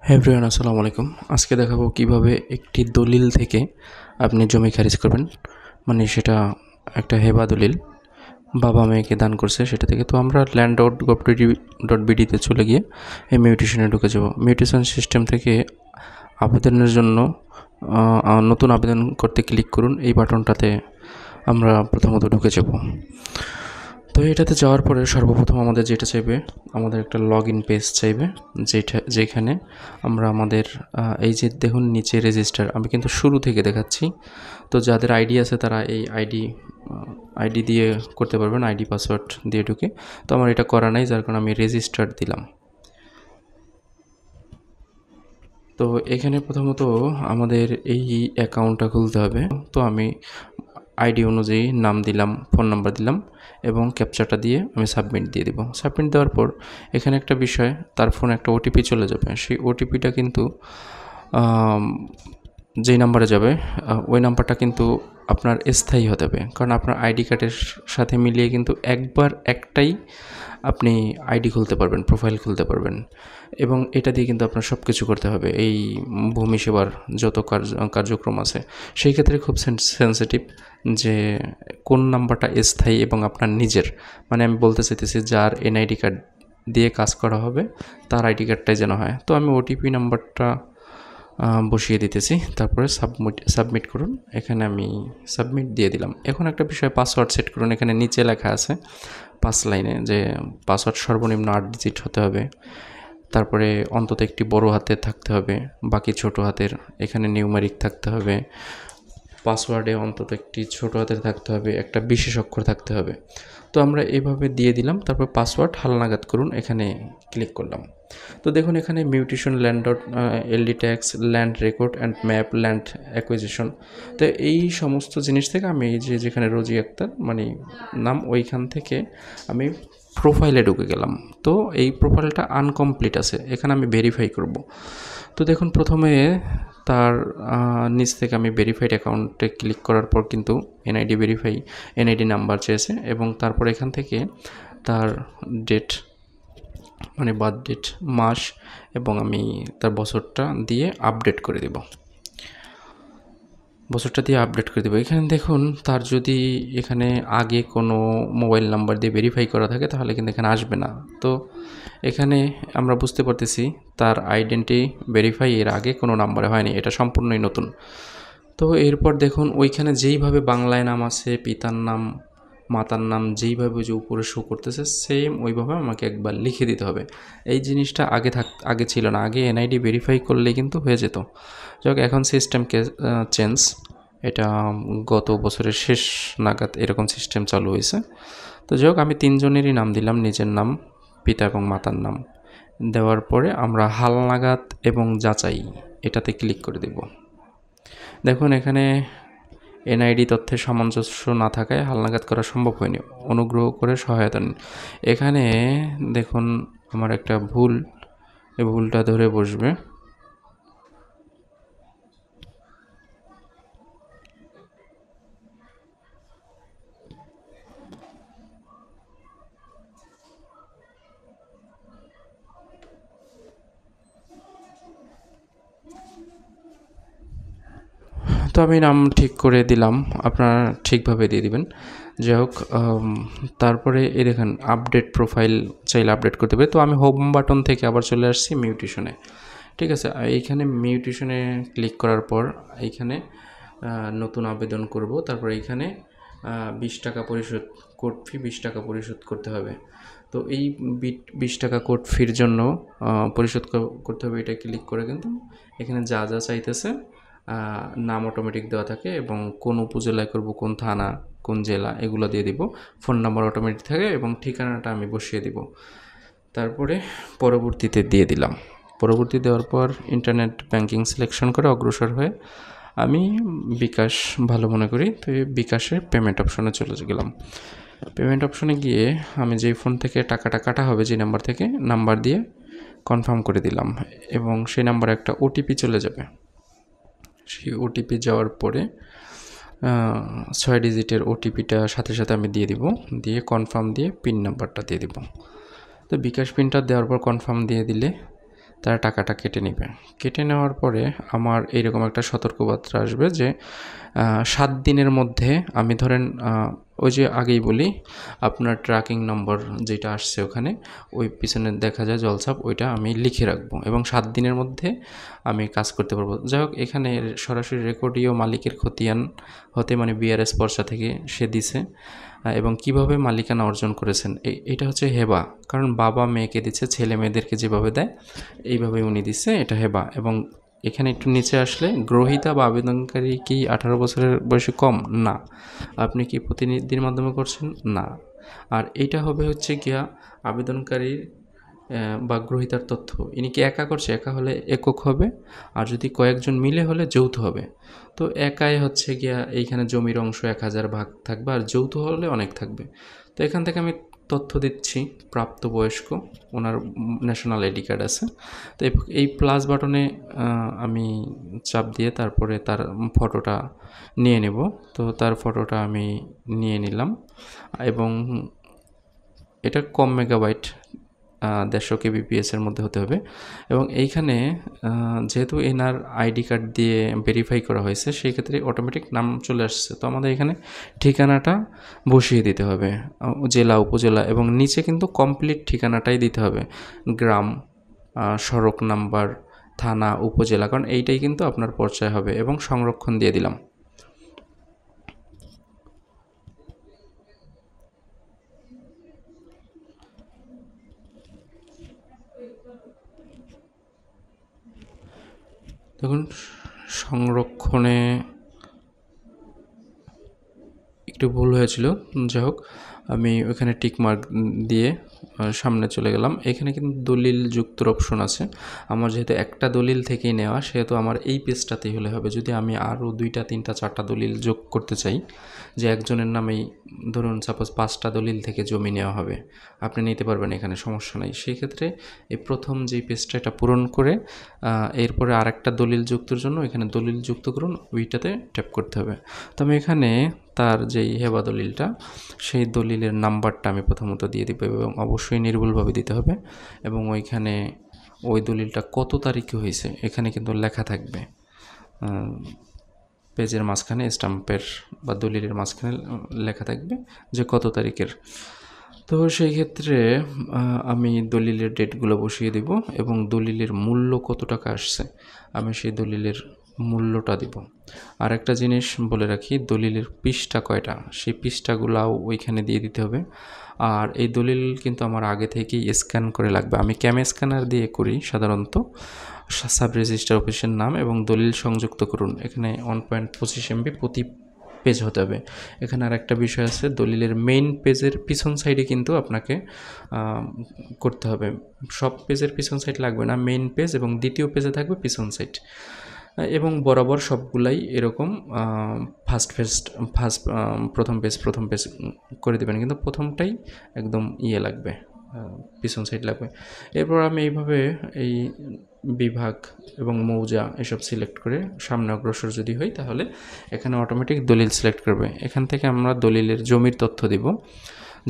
হ্যাঁ এভরিওয়ান, আসসালামু আলাইকুম। আজকে দেখাবো কিভাবে একটি দলিল থেকে আপনি জমি খারিজ করবেন। মানে সেটা একটা হেবা দলিল, বাবা মেয়েকে দান করছে সেটা থেকে। তো আমরা land.gov.bd-তে চলে গিয়ে এই মিউটেশনে ঢুকে যাব। মিউটেশন সিস্টেম থেকে আবেদনের জন্য নতুন আবেদন করতে ক্লিক করুন। এই বাটনটাতে আমরা প্রথমত ঢুকে যাব। তো এটাতে যাওয়ার পরে সর্বপ্রথম আমাদের যেটা চাইবে, আমাদের একটা লগ ইন পেজ চাইবে, যেখানে আমরা আমাদের এই যে দেখুন নিচে রেজিস্টার, আমি কিন্তু শুরু থেকে দেখাচ্ছি। তো যাদের আইডি আছে তারা এই আইডি দিয়ে করতে পারবেন, আইডি পাসওয়ার্ড দিয়ে ঢুকে। তো আমার এটা করা নাই, যার কারণে আমি রেজিস্টার দিলাম। তো এখানে প্রথমত আমাদের এই অ্যাকাউন্টটা খুলতে হবে। তো আমি আইডি অনুযায়ী নাম দিলাম, ফোন নাম্বার দিলাম এবং ক্যাপচাটা দিয়ে আমি সাবমিট দিয়ে দেবো। সাবমিট দেওয়ার পর এখানে একটা বিষয়, তার ফোনে একটা ওটিপি চলে যাবে। সেই ওটিপিটা কিন্তু যেই নাম্বারে যাবে ওই নাম্বারটা কিন্তু আপনার স্থায়ী হতে হবে, কারণ আপনার আইডি কার্ডের সাথে মিলিয়ে কিন্তু একটাই আপনি আইডি খুলতে পারবেন, প্রোফাইল খুলতে পারবেন। এবং এটা দিয়ে কিন্তু আপনার সব কিছু করতে হবে, এই ভূমি সেবার যত কার্যক্রম আছে। সেই ক্ষেত্রে খুব সেন্সিটিভ যে কোন নাম্বারটা স্থায়ী এবং আপনার নিজের, মানে আমি বলতে চাইতেছি যার এনআইডি কার্ড দিয়ে কাজ করা হবে তার আইডি কার্ডটাই যেন হয়। তো আমি ওটিপি নাম্বারটা বসিয়ে দিতেছি, তারপরে সাবমিট করুন। এখানে আমি সাবমিট দিয়ে দিলাম। এখন একটা বিষয়, পাসওয়ার্ড সেট করুন। এখানে নিচে লেখা আছে 5 লাইনে যে পাসওয়ার্ড সর্বনিম্ন 8 ডিজিট হতে হবে, তারপরে অন্তত একটি বড় হাতের থাকতে হবে, বাকি ছোট হাতের। এখানে নিউমেরিক থাকতে হবে, পাসওয়ার্ডে অন্তত একটি ছোট হাতের থাকতে হবে, একটা বিশেষ অক্ষর থাকতে হবে। তো আমরা এভাবে দিয়ে দিলাম। তারপর পাসওয়ার্ড হালনাগাদ করুন, এখানে ক্লিক করলাম। তো দেখুন এখানে mutation, LD tax, land record and map, land acquisition. তো এই সমস্ত জিনিস থেকে আমি এই যেখানে রোজি আক্তার মানে নাম, ওইখান থেকে আমি প্রোফাইলে ঢুকে গেলাম। তো এই প্রোফাইলটা আনকমপ্লিট আছে, এখানে আমি ভেরিফাই করব। তো দেখুন প্রথমে তার নিচ থেকে আমি ভেরিফাইড অ্যাকাউন্টে ক্লিক করার পর কিন্তু এনআইডি নাম্বার চেয়েছে, এবং তারপর এখান থেকে তার ডেট, মানে বার্থ ডেট, মাস এবং আমি তার বছরটা দিয়ে আপডেট করে দেব। এখানে দেখুন তার যদি এখানে আগে কোনো মোবাইল নাম্বার দিয়ে ভেরিফাই করা থাকে তাহলে কিন্তু এখানে আসবে না। তো এখানে আমরা বুঝতে পারতেছি তার আইডেন্টি ভেরিফাই এর আগে কোনো নাম্বারে হয়নি, এটা সম্পূর্ণই নতুন। তো এরপর দেখুন ওইখানে যেইভাবে বাংলায় নাম আছে, পিতার নাম, মাতার নাম যেইভাবে যে উপরে শো করতেছে সেম ওইভাবে আমাকে একবার লিখে দিতে হবে। এই জিনিসটা আগে ছিল না, আগে এনআইডি ভেরিফাই করলে কিন্তু হয়ে যেত। যাক, এখন সিস্টেমকে চেঞ্জ, এটা গত বছরের শেষ নাগাদ এরকম সিস্টেম চালু হয়েছে। তো যাই হোক, আমি 3 জনেরই নাম দিলাম, নিজের নাম, পিতা এবং মাতার নাম। দেওয়ার পরে আমরা হালনাগাদ এবং যাচাই এটাতে ক্লিক করে দেব। দেখুন এখানে এনআইডি তথ্যের সামঞ্জস্য না থাকায় হালনাগাদ করা সম্ভব হয়নি, অনুগ্রহ করে সহায়তা নিন। এখানে দেখুন আমার একটা ভুল, এই ভুলটা ধরে বসবে। তো আমি নাম ঠিক করে দিলাম, আপনারা ঠিকভাবে দিয়ে দিবেন। যাই হোক, তারপরে এই দেখেন আপডেট প্রোফাইল চাইলে আপডেট করতে পারে। তো আমি হোম বাটন থেকে আবার চলে আসছি মিউটেশনে। ঠিক আছে, এইখানে মিউটেশনে ক্লিক করার পর এইখানে নতুন আবেদন করব। তারপর এইখানে 20 টাকা পরিশোধ, কোর্ট ফি 20 টাকা পরিশোধ করতে হবে। তো এই 20 টাকা কোর্ট ফির জন্য পরিশোধ করতে হবে, এটা ক্লিক করে কিন্তু এখানে যা যা চাইতেছে নাম অটোমেটিক দেওয়া থাকে, এবং কোন উপজেলায় করব, কোন থানা, কোন জেলা, এগুলো দিয়ে দিব। ফোন নাম্বার অটোমেটিক থাকে এবং ঠিকানাটা আমি বসিয়ে দিব। তারপরে পরবর্তীতে দিয়ে দিলাম। পরবর্তী দেওয়ার পর ইন্টারনেট ব্যাংকিং সিলেকশন করে অগ্রসর হয়ে আমি বিকাশ ভালো মনে করি, তো এই বিকাশের পেমেন্ট অপশনে চলে গেলাম। পেমেন্ট অপশনে গিয়ে আমি যেই ফোন থেকে টাকাটা কাটা হবে, যে নাম্বার থেকে, নাম্বার দিয়ে কনফার্ম করে দিলাম, এবং সেই নাম্বারে একটা ওটিপি চলে যাবে। সেই ওটিপি যাওয়ার পরে 6 ডিজিটের ওটিপিটা সাথে সাথে আমি দিয়ে দিব, দিয়ে কনফার্ম দিয়ে পিন নাম্বারটা দিয়ে দিব। তো বিকাশ পিনটা দেওয়ার পর কনফার্ম দিয়ে দিলে তারা টাকাটা কেটে নেবে। কেটে নেওয়ার পরে আমার এইরকম একটা সতর্কবার্তা আসবে যে 7 দিনের মধ্যে আমি ধরেন ওই যে আগেই বলি আপনার ট্র্যাকিং নম্বর যেটা আসছে ওখানে ওই পিছনে দেখা যায় জলছাপ, ওইটা আমি লিখে রাখবো এবং 7 দিনের মধ্যে আমি কাজ করতে পারবো। যাই হোক, এখানে সরাসরি রেকর্ডীয় মালিকের খতিয়ান হতে মানে বিআরএস পর্চা থেকে সে দিছে এবং কিভাবে মালিকানা অর্জন করেছেন এটা হচ্ছে হেবা, কারণ বাবা মেয়েকে দিচ্ছে, ছেলে মেয়েদেরকে যেভাবে দেয় এইভাবে উনি দিচ্ছে, এটা হেবা। এবং এখানে একটু নিচে আসলে গ্রহীতা বা আবেদনকারী কি 18 বছরের বয়সে কম? না। আপনি কি প্রতিনিধির মাধ্যমে করছেন? না। আর এইটা হবে হচ্ছে গিয়া আবেদনকারীর বা গ্রহীতার তথ্য। ইনি কি একা করছে? একা হলে একক হবে, আর যদি কয়েকজন মিলে হলে যৌথ হবে। তো একাই হচ্ছে গিয়া এইখানে জমির অংশ 1000 ভাগ থাকবে, আর যৌথ হলে অনেক থাকবে। তো এখান থেকে আমি তথ্য দিচ্ছি প্রাপ্তবয়স্ক, ওনার ন্যাশনাল আইডি কার্ড আছে। তো এই প্লাস বাটনে আমি চাপ দিয়ে তারপরে তার ফটোটা নিয়ে নেব। তো তার ফটোটা আমি নিয়ে নিলাম এবং এটা কম মেগাবাইট, 150 কেবিপিএসের মধ্যে হতে হবে। এবং এইখানে যেহেতু এনার আইডি কার্ড দিয়ে ভেরিফাই করা হয়েছে, সেই ক্ষেত্রে অটোমেটিক নাম চলে আসছে। তো আমাদের এখানে ঠিকানাটা বসিয়ে দিতে হবে, জেলা, উপজেলা, এবং নিচে কিন্তু কমপ্লিট ঠিকানাটাই দিতে হবে, গ্রাম, সড়ক নাম্বার, থানা, উপজেলা, কারণ এইটাই কিন্তু আপনার পর্যায় হবে। এবং সংরক্ষণ দিয়ে দিলাম। দেখুন, সংরক্ষণে একটু ভুল হয়েছিল, যাই হোক আমি ওখানে টিক মার্ক দিয়ে সামনে চলে গেলাম। এখানে কিন্তু দলিল যুক্তর অপশন আছে। আমার যেহেতু একটা দলিল থেকেই নেওয়া, সেহেতু আমার এই পেজটাতেই হলে হবে। যদি আমি আরও 2টা 3টা 4টা দলিল যোগ করতে চাই, যে একজনের নামেই ধরুন সাপোজ 5টা দলিল থেকে জমি নেওয়া হবে, আপনি নিতে পারবেন, এখানে সমস্যা নেই। সেই ক্ষেত্রে এই প্রথম যেই পেজটা এটা পূরণ করে এরপরে আরেকটা দলিল যুক্তর জন্য এখানে দলিল যুক্ত করুন, ওইটাতে ট্যাপ করতে হবে। তো আমি এখানে তার যেই হেবা দলিলটা, সেই দলিলের নাম্বারটা আমি প্রথমত দিয়ে দিব এবং অবশ্যই নির্ভুলভাবে দিতে হবে। এবং ওইখানে ওই দলিলটা কত তারিখে হয়েছে এখানে কিন্তু লেখা থাকবে, পেজের মাঝখানে স্ট্যাম্পের বা দলিলের মাঝখানে লেখা থাকবে যে কত তারিখের। তো সেই ক্ষেত্রে আমি দলিলের ডেটগুলো বসিয়ে দেব এবং দলিলের মূল্য কত টাকা আসছে আমি সেই দলিলের মূল্যটা দিব। আর একটা জিনিস বলে রাখি, দলিলের পৃষ্ঠা কয়টা সেই পৃষ্ঠাগুলাও ওইখানে দিয়ে দিতে হবে। আর এই দলিল কিন্তু আমার আগে থেকেই স্ক্যান করে লাগবে, আমি ক্যাম স্ক্যানার দিয়ে করি সাধারণত। সাব রেজিস্ট্রার অফিসের নাম এবং দলিল সংযুক্ত করুন, এখানে 1.25 MB প্রতি পেজ হতে হবে। এখানে আর একটা বিষয় আছে, দলিলের মেইন পেজের পিছন সাইডে কিন্তু আপনাকে করতে হবে। সব পেজের পিছন সাইড লাগবে না, মেইন পেজ এবং দ্বিতীয় পেজে থাকবে পিছন সাইড। এবং বরাবর সবগুলাই এরকম প্রথম পেজ করে দেবেন, কিন্তু প্রথমটাই একদম লাগবে, পিছন সাইড লাগবে। এরপর আমি এইভাবে এই বিভাগ এবং মৌজা এসব সিলেক্ট করে সামনে অগ্রসর যদি হই, তাহলে এখানে অটোমেটিক দলিল সিলেক্ট করবে। এখান থেকে আমরা দলিলের জমির তথ্য দিব,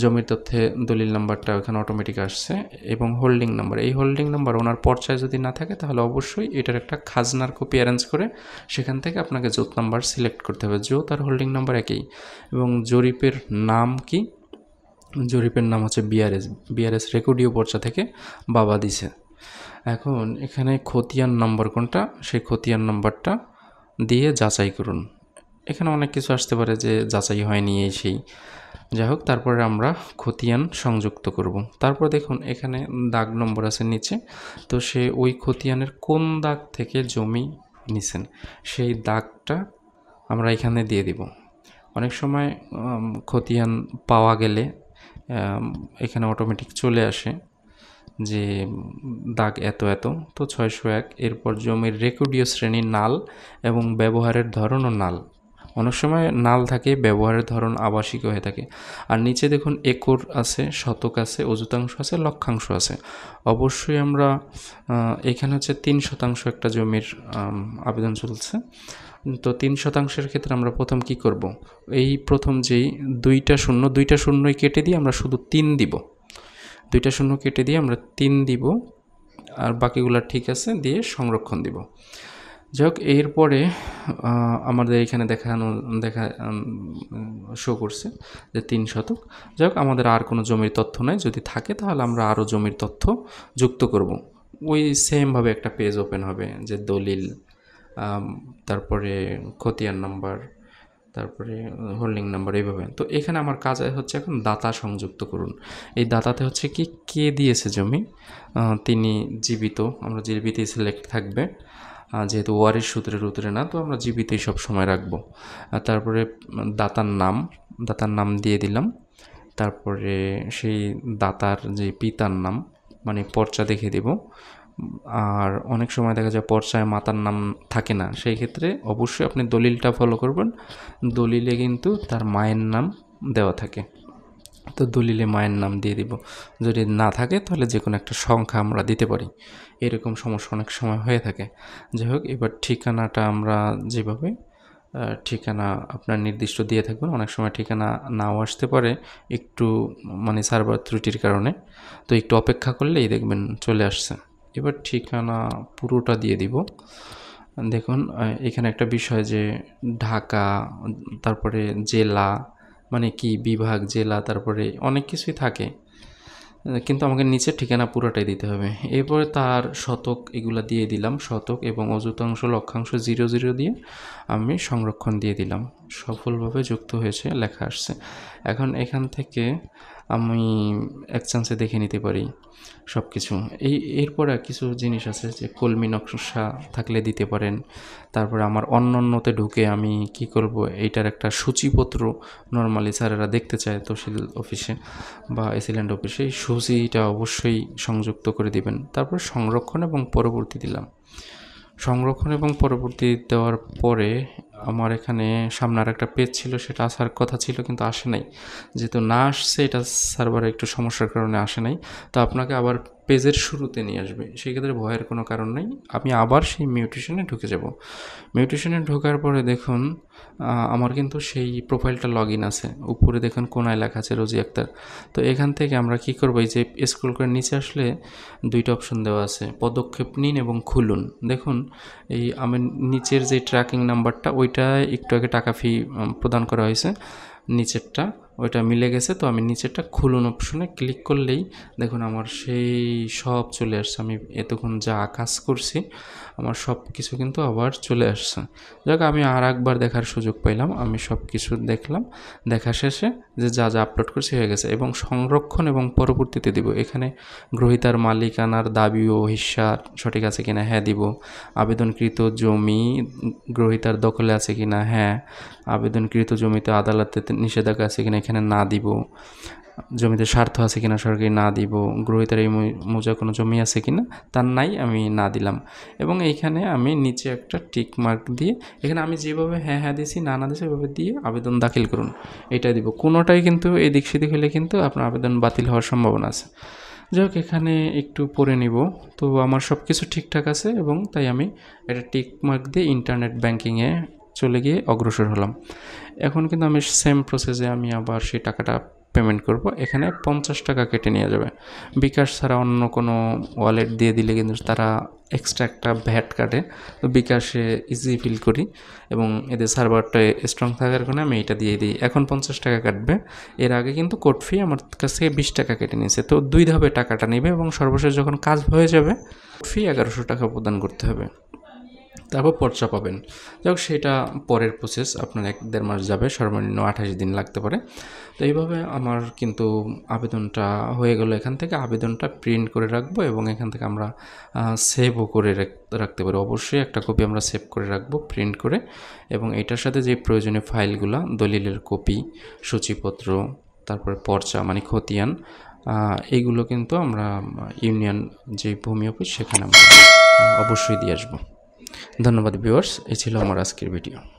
জমির তথ্যে দলিল নাম্বারটা এখানে অটোমেটিক আসছে এবং হোল্ডিং নাম্বার। এই হোল্ডিং নাম্বার ওনার পর্চায় যদি না থাকে, তাহলে অবশ্যই এটার একটা খাজনার কপি অ্যারেঞ্জ করে সেখান থেকে আপনাকে জোত নাম্বার সিলেক্ট করতে হবে। জোত আর হোল্ডিং নাম্বার একই। এবং জরিপের নাম কি? জরিপের নাম হচ্ছে বিআরএস রেকর্ডীয় পর্চা থেকে বাবা দিছে। এখন এখানে খতিয়ান নম্বর কোনটা, সেই খতিয়ান নম্বরটা দিয়ে যাচাই করুন। এখানে অনেক কিছু আসতে পারে যে যাচাই হয়নি এই সেই, যাই হোক, তারপরে আমরা খতিয়ান সংযুক্ত করব। তারপর দেখুন এখানে দাগ নম্বর আছে নিচে, তো সে ওই খতিয়ানের কোন দাগ থেকে জমি নিছেন সেই দাগটা আমরা এখানে দিয়ে দিব। অনেক সময় খতিয়ান পাওয়া গেলে এখানে অটোমেটিক চলে আসে যে দাগ এত এত, তো 601। এরপর জমির রেকর্ডীয় শ্রেণী নাল এবং ব্যবহারের ধরনও নাল। অনেক সময় নাল থাকে, ব্যবহারের ধরন আবাসিক হয়ে থাকে। আর নিচে দেখুন একর আছে, শতক আছে, অযুতাংশ আছে, লক্ষাংশ আছে। অবশ্যই আমরা এখানে হচ্ছে 3% একটা জমির আবেদন চলছে, তো 3%-এর ক্ষেত্রে আমরা প্রথম কি করব, এই প্রথম যেই 2টা শূন্যই কেটে দিয়ে আমরা শুধু 3 দিব, 2টা শূন্য কেটে দিয়ে আমরা 3 দিব। আর বাকিগুলো ঠিক আছে দিয়ে সংরক্ষণ দিব। যাই হোক, এরপরে আমাদের এখানে শো করছে যে 3 শতক। যাই হোক, আমাদের আর কোনো জমির তথ্য নাই, যদি থাকে তাহলে আমরা আরও জমির তথ্য যুক্ত করব। ওই সেমভাবে একটা পেজ ওপেন হবে, যে দলিল, তারপরে খতিয়ান নাম্বার, তারপরে হোল্ডিং নাম্বার, এইভাবে। তো এখানে আমার কাজ হচ্ছে এখন দাতা সংযুক্ত করুন। এই দাতাতে হচ্ছে কি, কে দিয়েছে জমি, তিনি জীবিত, আমরা জীবিতই সিলেক্ট থাকবে, যেহেতু ওয়ারিশ সূত্রের উত্তরে না, তো আমরা জীবিতই সব সময় রাখবো। তারপরে দাতার নাম দিয়ে দিলাম। তারপরে সেই দাতার যে পিতার নাম, মানে পর্চা দেখে দেব। আর অনেক সময় দেখা যায় পর্চায় মাতার নাম থাকে না, সেই ক্ষেত্রে অবশ্যই আপনি দলিলটা ফলো করবেন। দলিলে কিন্তু তার মায়ের নাম দেওয়া থাকে, তো দলিলে মায়ের নাম দিয়ে দিব। যদি না থাকে তাহলে যে কোনো একটা সংখ্যা আমরা দিতে পারি, এরকম সমস্যা অনেক সময় হয়ে থাকে। যাই হোক, এবার ঠিকানাটা আমরা যেভাবে ঠিকানা আপনার নির্দিষ্ট দিয়ে থাকবেন, অনেক সময় ঠিকানা নাও আসতে পারে একটু, মানে সার্ভার ত্রুটির কারণে, তো একটু অপেক্ষা করলেই দেখবেন চলে আসছে। এবার ঠিকানা পুরোটা দিয়ে দিব। দেখুন এখানে একটা বিষয় যে ঢাকা, তারপরে জেলা, মানে কি বিভাগ, জেলা, তারপরে অনেক কিছুই থাকে, কিন্তু আমাকে নিচের ঠিকানা পুরোটাই দিতে হবে। এরপরে তার শতক এগুলো দিয়ে দিলাম, শতক এবং অযুতাংশ, লক্ষাংশ 00 দিয়ে আমি সংরক্ষণ দিয়ে দিলাম। সফলভাবে যুক্ত হয়েছে লেখা আসছে। এখন এখান থেকে আমি এক চান্সে দেখে নিতে পারি সব কিছু। এরপরে কিছু জিনিস আছে যে কলমি নকশা থাকলে দিতে পারেন। তারপরে আমার অন্যান্যতে ঢুকে আমি কি করব, এইটার একটা সূচিপত্র নর্মালি স্যারেরা দেখতে চায় তহসিল অফিসে বা এসিল্যান্ড অফিসে, এই সূচিটা অবশ্যই সংযুক্ত করে দিবেন। তারপর সংরক্ষণ এবং পরবর্তী দিলাম। সংরক্ষণ এবং পরবর্তী দেওয়ার পরে আমার এখানে সামনে আর একটা পেজ ছিল, সেটা আসার কথা ছিল কিন্তু আসে নাই। যেহেতু না আসছে, এটা সার্ভারে একটু সমস্যার কারণে আসে নাই, তো আপনাকে আবার পেজের শুরুতে নিয়ে আসবে। সেই ক্ষেত্রে ভয়ের কোনো কারণ নেই, আমি আবার সেই মিউটেশনে ঢুকে যাব। মিউটেশনে ঢোকার পরে দেখুন আমার কিন্তু সেই প্রোফাইলটা লগ ইন আছে, উপরে দেখুন কোনায় লেখা আছে রোজি আক্তার। তো এখান থেকে আমরা কি করবো, এই যে স্ক্রল করে নিচে আসলে 2টা অপশন দেওয়া আছে, পদক্ষেপ নিন এবং খুলুন। দেখুন এই আমি নিচের যে ট্র্যাকিং নাম্বারটা, ওইটা একটু আগে টাকা ফি প্রদান করা হয়েছে, নিচেরটা ওইটা মিলে গেছে। তো আমি নিচেরটা খুলুন অপশনে ক্লিক করলেই দেখুন আমার সেই সব চলে আসছে, আমি এতক্ষণ যা কাজ করছি আমার সব কিছু কিন্তু আবার চলে আসছে। যাক, আমি আর একবার দেখার সুযোগ পাইলাম, আমি সব কিছু দেখলাম, দেখা শেষে যে যা যা আপলোড করছি হয়ে গেছে। এবং সংরক্ষণ এবং পরবর্তীতে দিব, এখানে গ্রহীতার মালিকানার দাবি ও হিস্সা সঠিক আছে কিনা, হ্যাঁ দিব। আবেদনকৃত জমি গ্রহীতার দখলে আছে কিনা, হ্যাঁ। আবেদনকৃত জমিতে আদালতে নিষেধাজ্ঞা আছে কিনা, এখানে না দিব। জমিতে স্বার্থ আছে কিনা সরকারি, না দিব। গ্রহীতার এই মৌজা কোনো জমি আছে কিনা, তার নাই, আমি না দিলাম। এবং এইখানে আমি নিচে একটা টিক মার্ক দিয়ে, এখানে আমি যেভাবে হ্যাঁ হ্যাঁ দিছি, না দিছি ওইভাবে দিয়ে আবেদন দাখিল করুন, এটা দিব। কোনোটাই কিন্তু এদিক সেদিক হলে কিন্তু আপনার আবেদন বাতিল হওয়ার সম্ভাবনা আছে। যাই হোক, এখানে একটু পরে নিব। তো আমার সব কিছু ঠিকঠাক আছে, এবং তাই আমি এটা টিক মার্ক দিয়ে ইন্টারনেট ব্যাঙ্কিংয়ে চলে গিয়ে অগ্রসর হলাম। এখন কিন্তু আমি সেম প্রসেসে আমি আবার সেই টাকাটা পেমেন্ট করব। এখানে 50 টাকা কেটে নিয়ে যাবে। বিকাশ ছাড়া অন্য কোনো ওয়ালেট দিয়ে দিলে কিন্তু তারা এক্সট্রা একটা ভ্যাট কাটে, তো বিকাশে ইজি ফিল করি, এবং এদের সার্ভারটা স্ট্রং থাকার কারণে আমি এটা দিয়ে দিই। এখন 50 টাকা কাটবে, এর আগে কিন্তু কোড ফি আমার কাছ থেকে 20 টাকা কেটে নিয়েছে। তো 2 ধাপে টাকাটা নেবে, এবং সর্বশেষ যখন কাজ হয়ে যাবে ফি 1100 টাকা প্রদান করতে হবে, তারপর পর্চা পাবেন। যাই সেটা পরের প্রসেস, আপনার 1-1.5 মাস যাবে, সর্বনিম্ন 28 দিন লাগতে পারে। তো এইভাবে আমার কিন্তু আবেদনটা হয়ে গেল। এখান থেকে আবেদনটা প্রিন্ট করে রাখবো, এবং এখান থেকে আমরা সেভও করে রাখতে পারি। অবশ্যই একটা কপি আমরা সেভ করে রাখবো প্রিন্ট করে, এবং এটার সাথে যে প্রয়োজনীয় ফাইলগুলো, দলিলের কপি, সূচিপত্র, তারপরে পর্চা মানে খতিয়ান, এইগুলো কিন্তু আমরা ইউনিয়ন যে ভূমি অফিস সেখানে আমরা অবশ্যই দিয়ে আসবো। ধন্যবাদ ভিউয়ার্স, এই ছিল আমার আজকের ভিডিও।